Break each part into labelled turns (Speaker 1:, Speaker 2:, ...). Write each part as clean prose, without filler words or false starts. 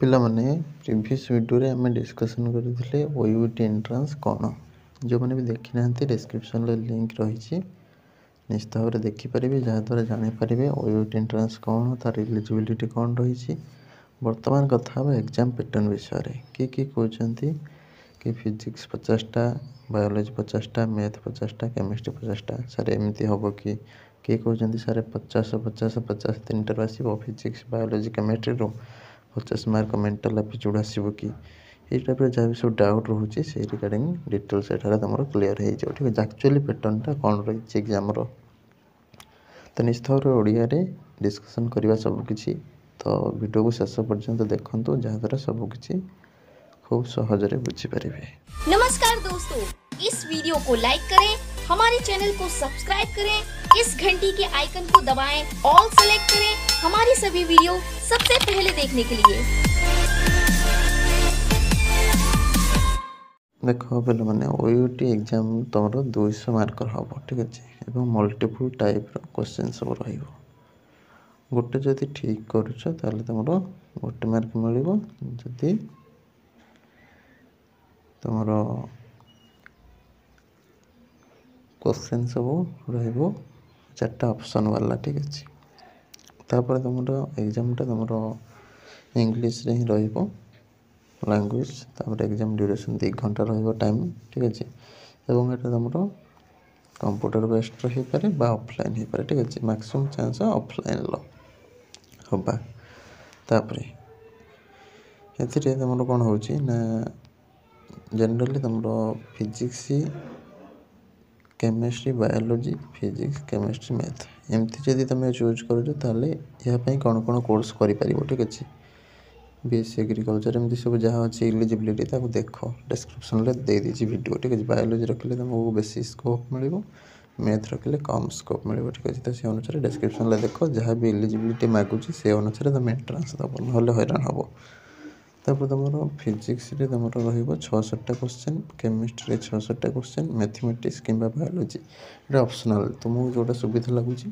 Speaker 1: ପିଲାମାନେ previous video आम discussion करते ओयूटी एंट्रांस कौन जो मैंने भी देखी ना डिस्क्रिप्शन लिंक रही निश्चित भाव में देखिपारे जहाँद्वारा जानीपारे ओयूटी एंट्रांस कौन तार एलिजिबिलिटी कौन रही बर्तमान कथा एग्जाम पैटर्न विषय किए कहते कि फिजिक्स 50टा बायोलॉजी 50टा मैथ 50टा केमिस्ट्री 50टा सारे एमती हम कि किए कहते सारे 50 50 50 3टार आसो physics biology chemistry 50 mark mental aptitude आसो कि ये टाइप जहाँ भी सब डाउट रोचे से रिगार्डिंग डिटेल्स एठार तुम क्लीयर हो ठीक है एक्चुअली पैटर्नटा कौन रही एग्जाम तो निश्चित भाव में ओडिया डिस्कसन करवा सबकि तो वीडियो को शेष पर्यंत देखो जहाँद्वारा सबकि खूब सहजरे बुझीपारे।
Speaker 2: नमस्कार दोस्तों, इस वीडियो को लाइक करें, हमारे चैनल को सब्सक्राइब करें, इस घंटी के आइकन को दबाएं, ऑल सेलेक्ट करें हमारी सभी वीडियो सबसे पहले देखने के लिए।
Speaker 1: देखो पे मैंने ओयूटी एग्जाम तुम 200 मार्कर हम ठीक अच्छे मल्टीपल टाइप क्वेश्चन सब रोटे जदि ठीक करुच तुम गोटे मार्क मिल जदि तुम क्वेश्चन सब रटा ऑप्शन वाला ठीक अच्छे तापर तुम एग्जामटा तुम इंग्लिश रे ही लैंग्वेज तापर एग्जाम ड्यूरेशन 2 घंटा टाइम ठीक अच्छे एवं एटा तुम कंप्यूटर बेस्ड रही पारे बा ऑफलाइन हो पारे ठीक अच्छे मैक्सिमम चांस ऑफलाइन लो हवा तापर तुम कौन हो जनरली तुम physics chemistry biology physics chemistry math एमती जदि तुम चूज कर कौन कौन कोर्स कर ठीक अच्छे बीएससी एग्रीकल्चर एमती सब जहाँ अच्छी एलिजिबिलिटी देख डिस्क्रिप्शन दे दीजिए वीडियो ठीक है बायोलॉजी रखिले तुमको बेसी स्कोप मिल मैथ रखिले कम स्कोप मिल ठीक अच्छे तो से अनुसार डिस्क्रिप्शन देख जहाँ भी एलिजिबिलिटी मागुची से अनुसार तुम एंट्रांस दब ना हैरान हम तापर तुम फिजिक्स तुम रो क्वेश्चन केमिस्ट्री 66टा क्वेश्चन मैथमेटिक्स कि बायोलॉजी ये ऑप्शनल तुमको जोटा सुविधा लगुच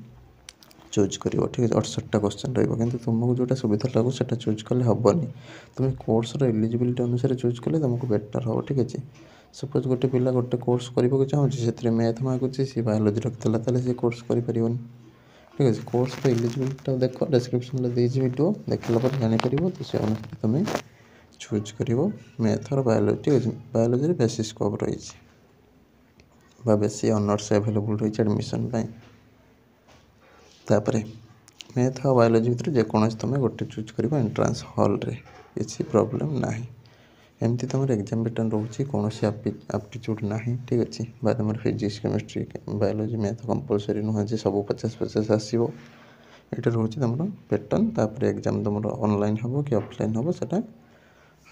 Speaker 1: चूज कर ठीक है 68टा क्वेश्चन रही तुमको जोटा सुविधा लगुच से चूज कले हेनी तुम कोर्स एलिजिबिलिटी अनुसार चूज कले तुमको बेटर हम ठीक अच्छे सपोज गोटे पिला गोटे कोर्स करने चाहूँगी से मैथ मागुची सी बायोलॉजी रखिला सी कोर्स कर ठीक अच्छे कोर्स एलिजिबिलिटी देख डिस्क्रिप्शन देजी वीडियो देखला जापर तो से अनुसार तुम चूज कर मैथ और बायोलॉजी ठीक अच्छे बायोलॉजी बेसी स्कोप रही बेसी ऑनर्स अवेलेबल रही एडमिशन तापर मैथ और बायोलॉजी भितर जेकोसी तुम गोटे चूज कर एंट्रांस हॉल रे किसी प्रॉब्लम ना एमती तुम एग्जाम पैटर्न रोचे कौन एप्टीट्यूड ना ठीक अच्छे बा तुम physics chemistry biology math compulsory नुह सब 50-50 आसो ये रोचे तुम पैटर्न तापर एग्जाम तुम ऑनलाइन हम कि ऑफलाइन हम से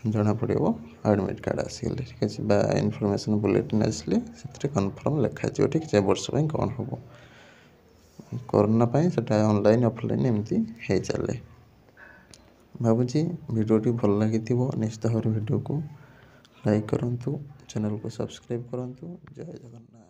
Speaker 1: जना पड़ो एडमिट कार्ड आसगले ठीक अच्छे इनफॉरमेशन बुलेटिन आसले से कन्फर्म लिखा ठीक है वर्ष कौन हम कोरोना से ऑनलाइन ऑफलाइन एमती है चले भावुँ वीडियोटी भल लगी निश्चित भाव वीडियो को लाइक करूँ चैनल को सब्सक्राइब करूँ जय जगन्नाथ।